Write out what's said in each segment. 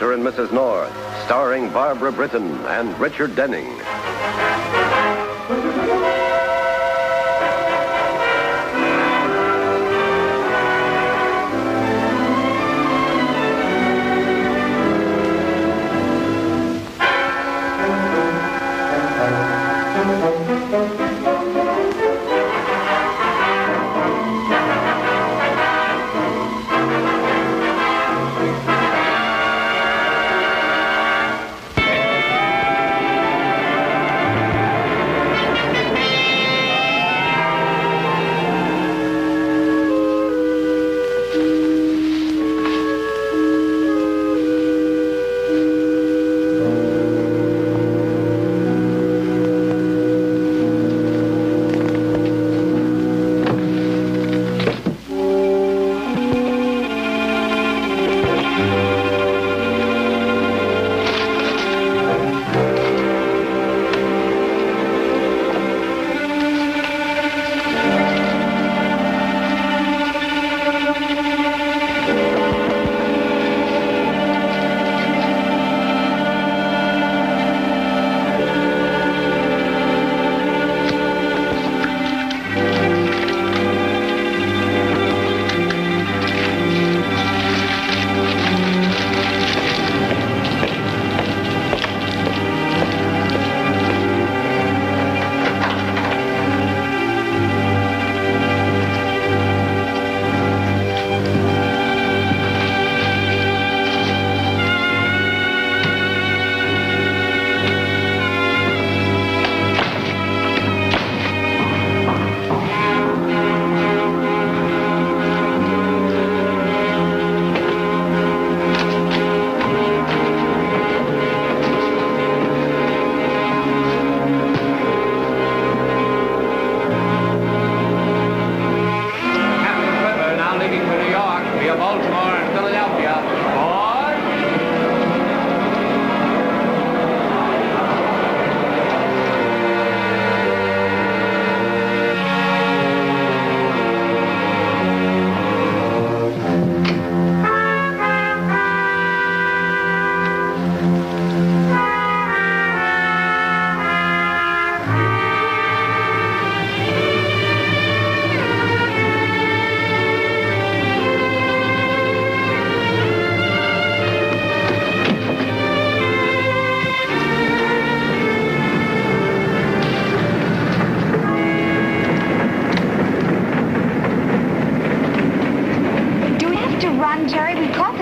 Mr. and Mrs. North, starring Barbara Britton and Richard Denning.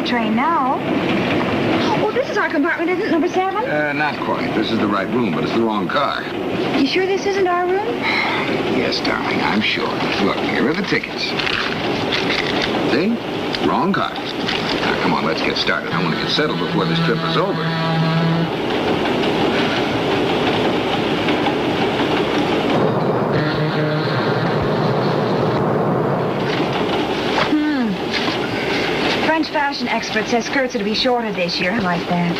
Train now. Oh, this is our compartment, isn't it? Number 7? Not quite. This is the right room, but it's the wrong car. You sure this isn't our room? Yes, darling, I'm sure. Look, here are the tickets. See? Wrong car. Now, come on, let's get started. I want to get settled before this trip is over. Fashion expert says skirts are to be shorter this year. I like that.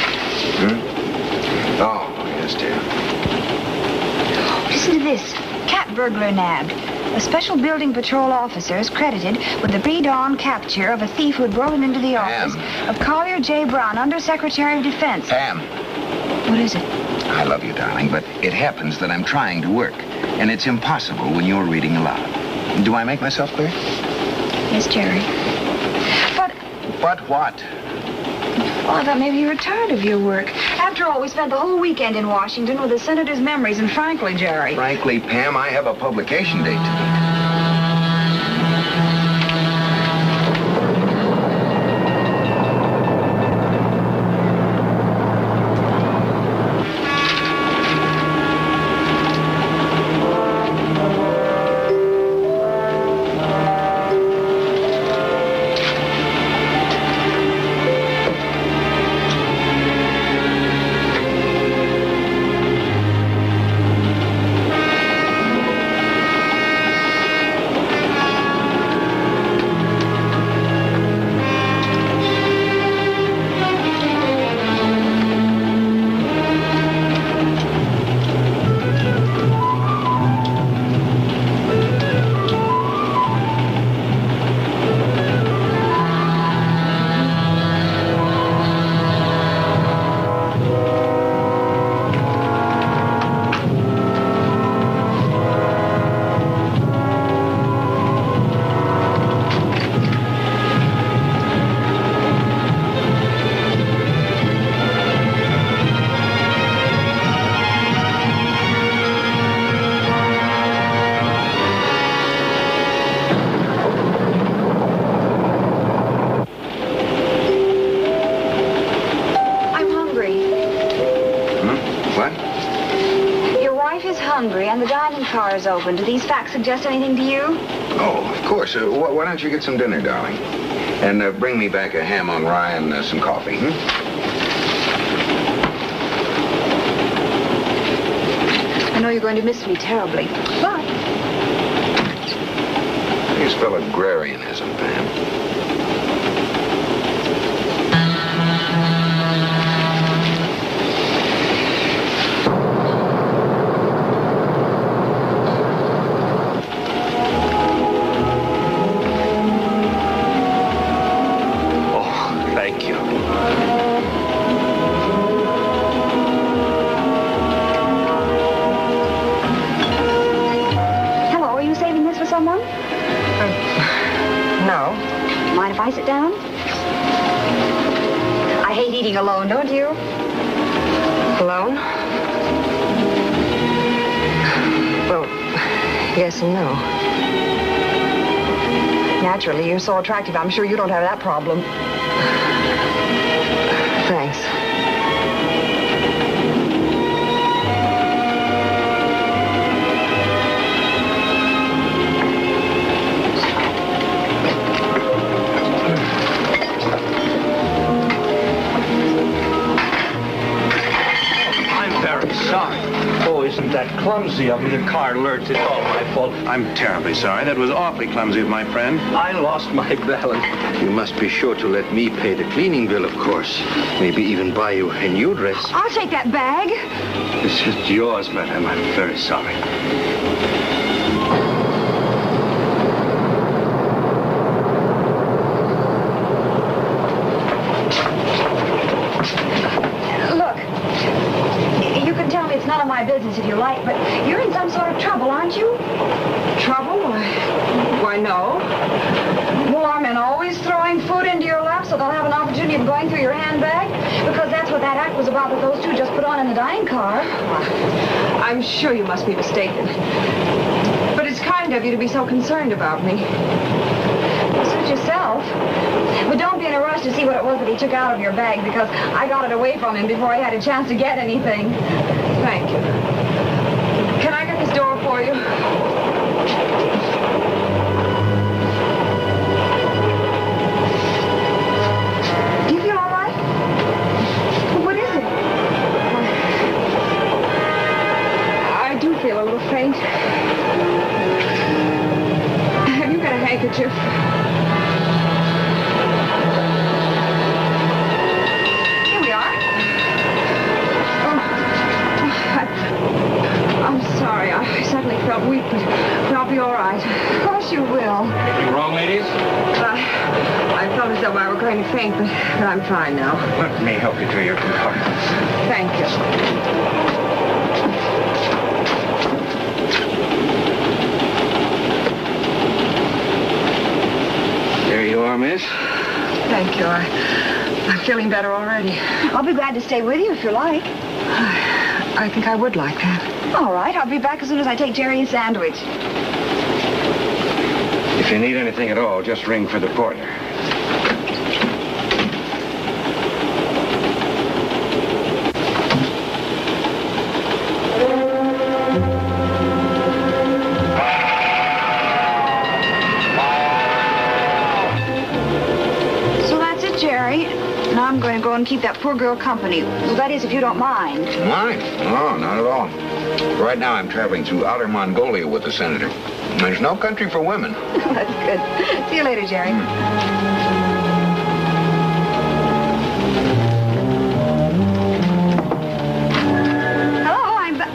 Oh, yes, dear. Listen to this. Cat burglar nabbed. A special building patrol officer is credited with the pre-dawn capture of a thief who had broken into the office of Collier J. Brown, Undersecretary of Defense. Pam. What is it? I love you, darling, but it happens that I'm trying to work, and it's impossible when you're reading aloud. Do I make myself clear? Yes, Jerry. But what? Oh, I thought maybe you were tired of your work. After all, we spent the whole weekend in Washington with the senator's memories, and frankly, Jerry... Frankly, Pam, I have a publication date to meet. wife is hungry and the dining car is open. Do these facts suggest anything to you? Oh, of course. Why don't you get some dinner, darling? And bring me back a ham on rye and some coffee, I know you're going to miss me terribly, but... You spell agrarianism, Pam. No. Mind if I sit down? I hate eating alone, don't you? Alone? Well, yes and no. Naturally, you're so attractive. I'm sure you don't have that problem. Thanks. Isn't that clumsy of me? The car lurched. It's all my fault. I'm terribly sorry. That was awfully clumsy of my friend. I lost my balance. You must be sure to let me pay the cleaning bill, of course. Maybe even buy you a new dress. I'll take that bag. This is yours, madam. I'm very sorry. It's none of my business if you like, but you're in some sort of trouble, aren't you? Trouble? Why, no. Well, are men always throwing food into your lap so they'll have an opportunity of going through your handbag? Because that's what that act was about that those two just put on in the dining car. I'm sure you must be mistaken. But it's kind of you to be so concerned about me. Suit yourself. But don't be in a rush to see what it was that he took out of your bag, because I got it away from him before he had a chance to get anything. Thank you. Can I get this door for you? Do you feel all right? What is it? I do feel a little faint. Have you got a handkerchief? I'm sorry. I suddenly felt weak, but I'll be all right. Of course you will. Anything wrong, ladies? I felt as though I were going to faint, but I'm fine now. Let me help you to your compartment. Thank you. There you are, miss. Thank you. I'm feeling better already. I'll be glad to stay with you if you like. I think I would like that. All right, I'll be back as soon as I take Jerry a sandwich. If you need anything at all, just ring for the porter. So that's it, Jerry. Now I'm going to go and keep that poor girl company. Well, that is, if you don't mind. Mine? No, not at all. Right now, I'm traveling through outer Mongolia with the senator. There's no country for women. That's good. See you later, Jerry. Hello, I'm back.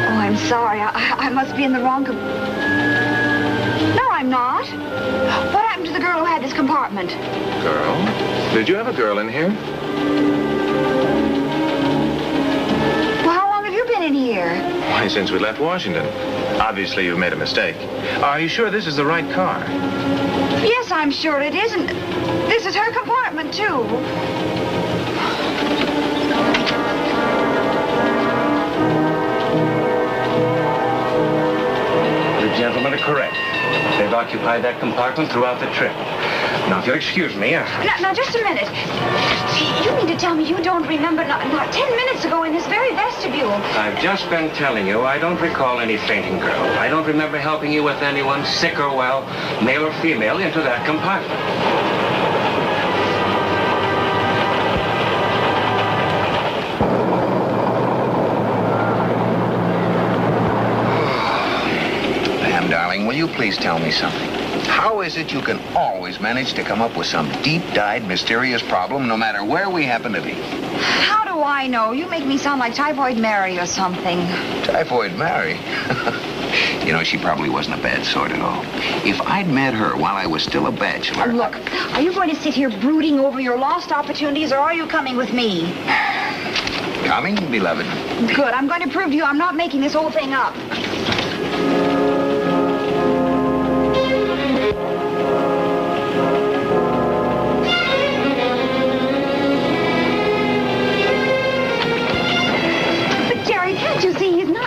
Oh, I'm sorry. I must be in the wrong No, I'm not. What happened to the girl who had this compartment? Girl? Did you have a girl in here? Well, how long have you been in here? Why, since we left Washington. Obviously, you've made a mistake. Are you sure this is the right car? Yes, I'm sure it is, and this is her compartment, too. The gentlemen are correct. They've occupied that compartment throughout the trip. Now, if you'll excuse me, Now, just a minute. You mean to tell me you don't remember not 10 minutes ago in this very vestibule? I've just been telling you I don't recall any fainting, girl. I don't remember helping you with anyone, sick or well, male or female, into that compartment. Darling, will you please tell me something? How is it you can always manage to come up with some deep-dyed, mysterious problem, no matter where we happen to be? How do I know? You make me sound like Typhoid Mary or something. Typhoid Mary? You know, she probably wasn't a bad sort at all. If I'd met her while I was still a bachelor... Look, are you going to sit here brooding over your lost opportunities, or are you coming with me? Coming, beloved. Good. I'm going to prove to you I'm not making this whole thing up.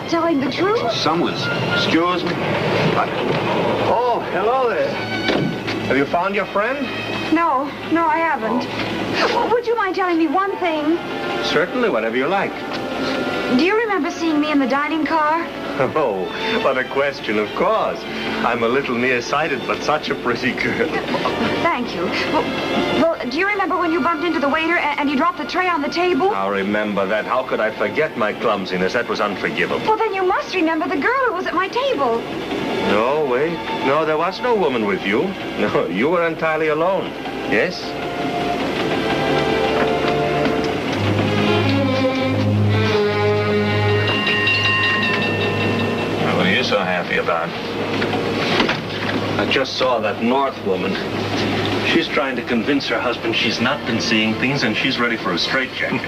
Telling the truth? Someone's... Excuse me? Oh, hello there. Have you found your friend? No, I haven't. Well, would you mind telling me one thing? Certainly, whatever you like. Do you remember seeing me in the dining car? Oh, what a question, of course. I'm a little nearsighted, but such a pretty girl. Thank you. Well, do you remember when you bumped into the waiter and you dropped the tray on the table? I'll remember that. How could I forget my clumsiness? That was unforgivable. Well, then you must remember the girl who was at my table. No, wait. No, there was no woman with you. No, you were entirely alone. Yes? What are you so happy about? I just saw that North woman. She's trying to convince her husband she's not been seeing things and she's ready for a straitjacket.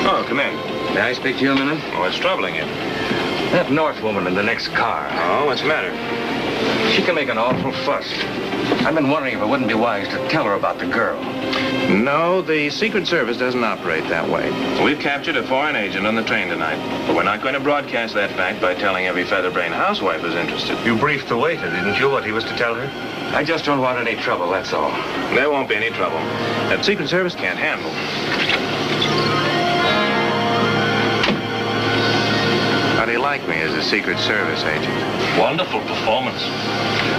Oh, come in. May I speak to you a minute? What's troubling you? That North woman in the next car. Oh, what's the matter? She can make an awful fuss. I've been wondering if it wouldn't be wise to tell her about the girl. No, the Secret Service doesn't operate that way. We've captured a foreign agent on the train tonight, but we're not going to broadcast that fact by telling every featherbrain housewife who's interested. You briefed the waiter, didn't you, what he was to tell her? I just don't want any trouble, that's all. There won't be any trouble. That Secret Service can't handle. How do you like me as a Secret Service agent? Wonderful performance.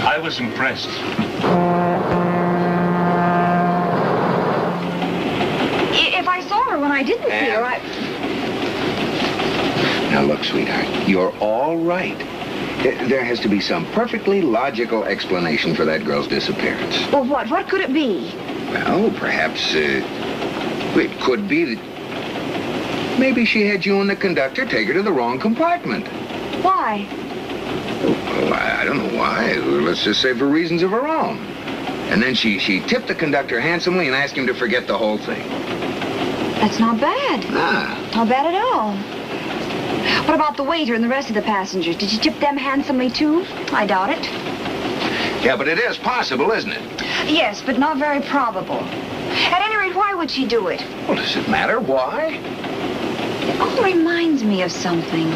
I was impressed. If I saw her when I didn't see her, Now, look, sweetheart, you're all right. There has to be some perfectly logical explanation for that girl's disappearance. Well, what? What could it be? Well, perhaps, it could be that maybe she had you and the conductor take her to the wrong compartment. Why? Well, I don't know why. Let's just say for reasons of her own. And then she tipped the conductor handsomely and asked him to forget the whole thing. That's not bad. Ah. Not bad at all. What about the waiter and the rest of the passengers? Did you tip them handsomely, too? I doubt it. Yeah, but it is possible, isn't it? Yes, but not very probable. At any rate, why would she do it? Well, does it matter why? It all reminds me of something.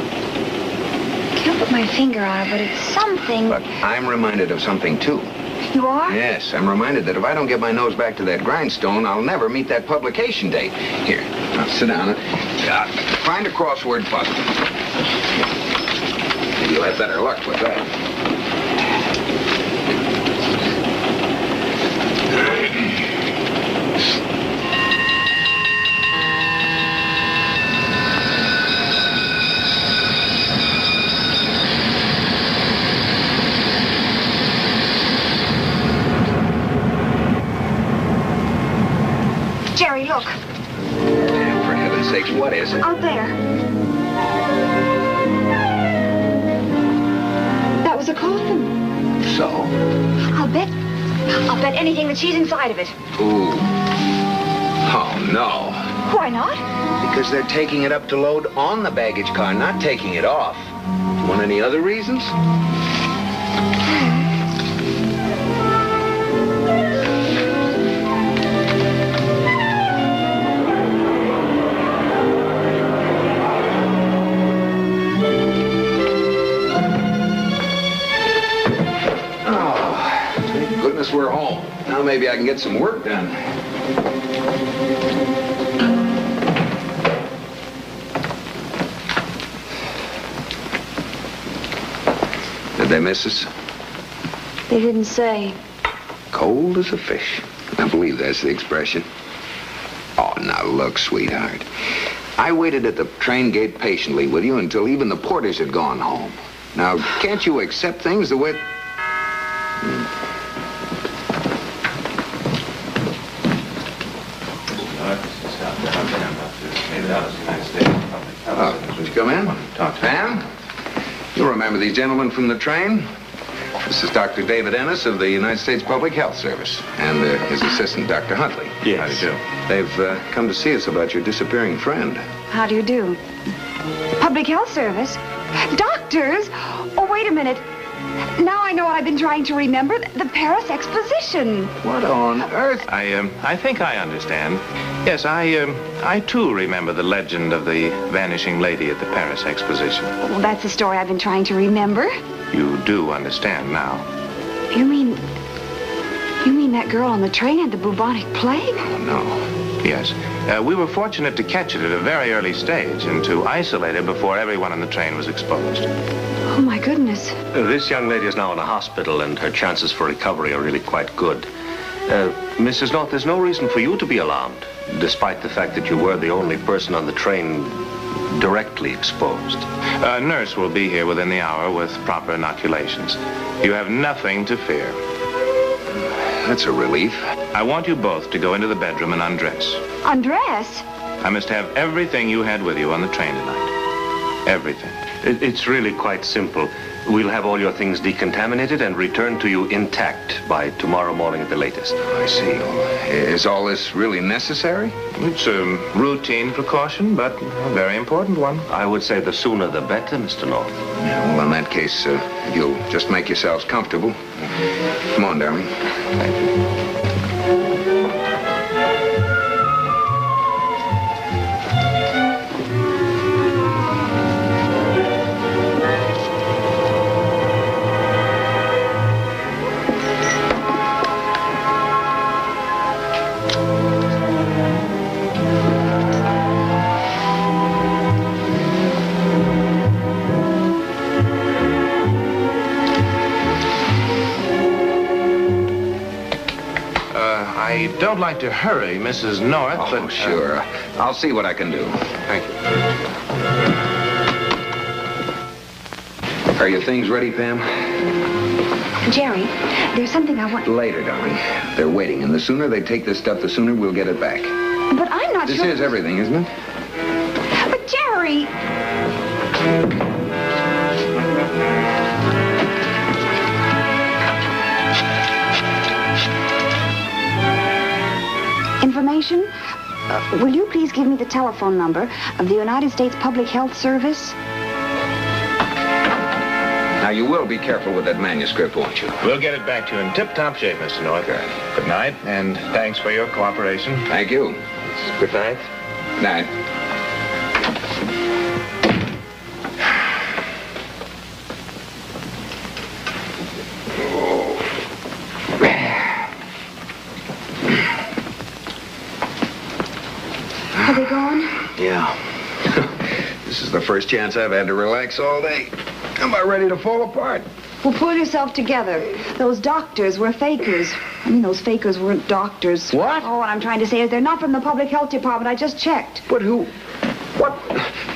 Can't put my finger on it, but it's something... But I'm reminded of something, too. You are? Yes, I'm reminded that if I don't get my nose back to that grindstone, I'll never meet that publication date. Here, now sit down. Find a crossword puzzle. Maybe you'll have better luck with that. Jerry, look. For heaven's sakes, what is it? Out there. That was a coffin. So? I'll bet anything that she's inside of it. Ooh. Oh, no. Why not? Because they're taking it up to load on the baggage car, not taking it off. Want any other reasons? maybe I can get some work done. Did they miss us? They didn't say. Cold as a fish. I believe that's the expression. Oh, now look, sweetheart. I waited at the train gate patiently with you until even the porters had gone home. Now, can't you accept things the way... Oh, would you come in? Pam? You remember these gentlemen from the train? This is Dr. David Ennis of the United States Public Health Service and his assistant, Dr. Huntley. Yes. How do you do? They've come to see us about your disappearing friend. How do you do? Public Health Service? Doctors? Oh, wait a minute. Now I know what I've been trying to remember. The Paris Exposition. What on earth? I think I understand. Yes, I too remember the legend of the vanishing lady at the Paris Exposition. Well, that's the story I've been trying to remember. You do understand now. You mean that girl on the train had the bubonic plague? Oh, no. Yes. We were fortunate to catch it at a very early stage and to isolate it before everyone on the train was exposed. Oh, my goodness. This young lady is now in a hospital, and her chances for recovery are really quite good. Mrs. North, there's no reason for you to be alarmed, despite the fact that you were the only person on the train directly exposed. A nurse will be here within the hour with proper inoculations. You have nothing to fear. That's a relief. I want you both to go into the bedroom and undress. Undress? I must have everything you had with you on the train tonight. Everything. It's really quite simple. We'll have all your things decontaminated and returned to you intact by tomorrow morning at the latest. I see. Is all this really necessary? It's a routine precaution, but a very important one. I would say the sooner the better, Mr. North. Yeah, well, in that case, if you'll just make yourselves comfortable. Come on, darling. Thank you. I don't like to hurry Mrs. North, Oh, but... sure. I'll see what I can do. Thank you. Are your things ready, Pam? Jerry, there's something I want... Later, darling. They're waiting, and the sooner they take this stuff, the sooner we'll get it back. But I'm not This sure... is everything, isn't it? But Jerry... Information? Will you please give me the telephone number of the United States Public Health Service? Now, you will be careful with that manuscript, won't you? We'll get it back to you in tip-top shape, Mr. North. Good night, and thanks for your cooperation. Thank you. Good night. Night. Are they gone? Yeah. This is the first chance I've had to relax all day. I'm about ready to fall apart. Well, pull yourself together. Those doctors were fakers. I mean, those fakers weren't doctors. What? Oh, what I'm trying to say is they're not from the public health department. I just checked. But who? What?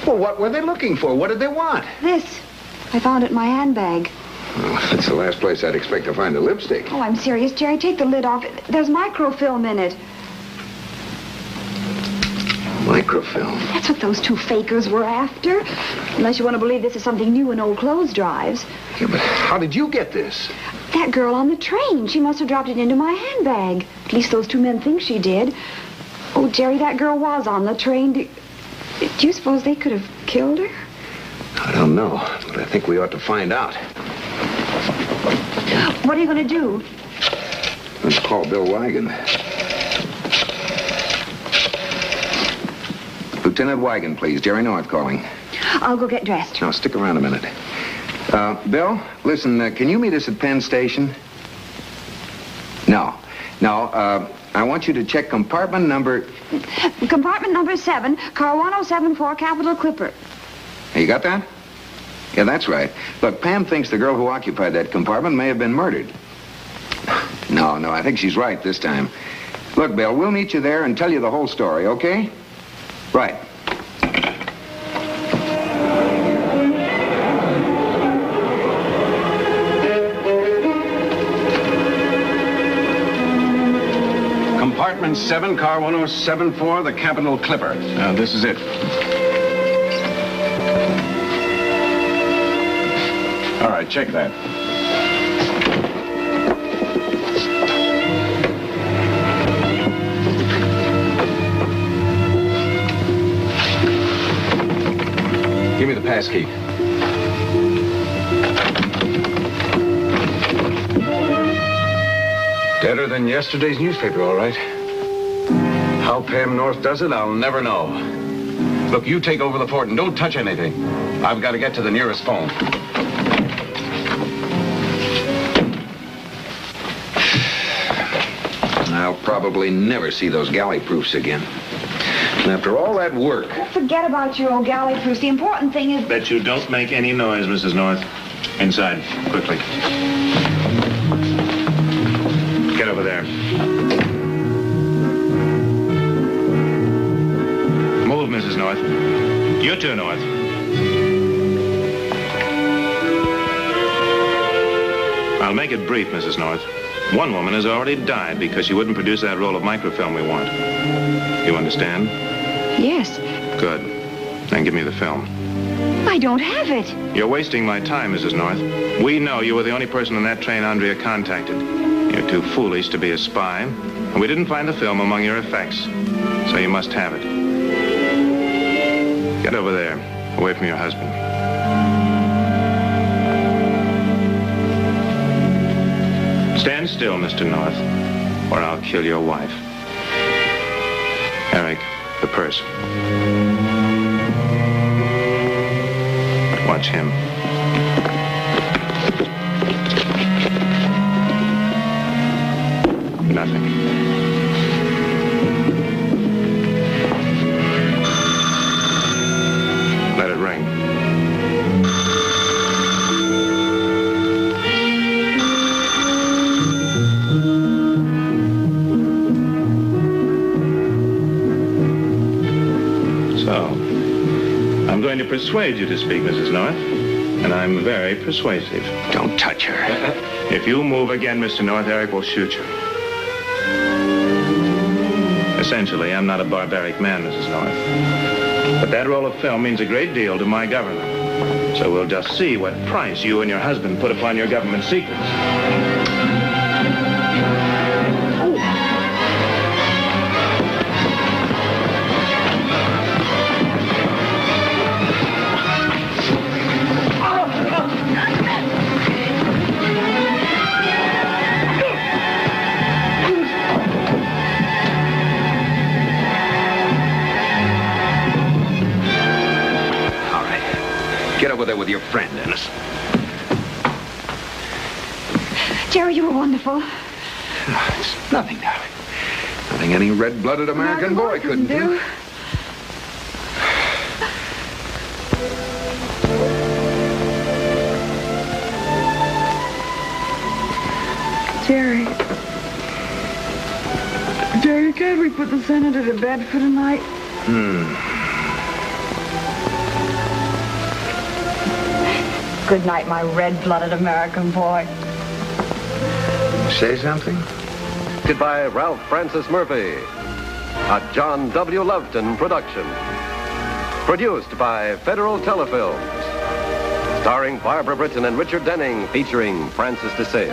Well, what were they looking for? What did they want? This. I found it in my handbag. Oh, that's the last place I'd expect to find a lipstick. Oh, I'm serious, Jerry. Take the lid off. There's microfilm in it. Microfilm. That's what those two fakers were after. Unless you want to believe this is something new in old clothes drives. Yeah, but how did you get this? That girl on the train. She must have dropped it into my handbag. At least those two men think she did. Oh, Jerry, that girl was on the train. Do you suppose they could have killed her? I don't know, but I think we ought to find out. What are you going to do? Let's call Bill Wigan. Lieutenant Wigan, please. Jerry North calling. I'll go get dressed. Now, stick around a minute. Bill, listen, can you meet us at Penn Station? No, No, I want you to check compartment number... Compartment number 7, car 1074, Capital Clipper. You got that? Yeah, that's right. Look, Pam thinks the girl who occupied that compartment may have been murdered. No, I think she's right this time. Look, Bill, we'll meet you there and tell you the whole story, okay? Right. Compartment 7, car 1074, the Capital Clipper. This is it. All right, check that. Give me the pass key. Deader than yesterday's newspaper, all right. How Pam North does it, I'll never know. Look, you take over the fort and don't touch anything. I've got to get to the nearest phone. I'll probably never see those galley proofs again. And after all that work... Forget about your old galley proofs. The important thing is... Bet you don't make any noise, Mrs. North. Inside, quickly. Get over there. Move, Mrs. North. You too, North. I'll make it brief, Mrs. North. One woman has already died because she wouldn't produce that roll of microfilm we want. You understand? Yes. Good. Then give me the film. I don't have it. You're wasting my time, Mrs. North. We know you were the only person on that train Andrea contacted. You're too foolish to be a spy, and we didn't find the film among your effects. So you must have it. Get over there, away from your husband. Stand still, Mr. North, or I'll kill your wife. Eric, the purse. Watch him. Nothing. Let it ring. I'm going to persuade you to speak, Mrs. North, and I'm very persuasive. Don't touch her. If you move again, Mr. North, Eric will shoot you. Essentially, I'm not a barbaric man, Mrs. North. But that roll of film means a great deal to my government. So we'll just see what price you and your husband put upon your government secrets. Get over there with your friend, Ennis. Jerry, you were wonderful. It's nothing, darling. Nothing any red-blooded American boy couldn't do. Jerry, can't we put the senator to bed for tonight? Good night, my red-blooded American boy. Say something? By Ralph Francis Murphy, a John W. Loveton production. Produced by Federal Telefilms. Starring Barbara Britton and Richard Denning, featuring Francis DeSales.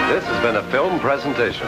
This has been a film presentation.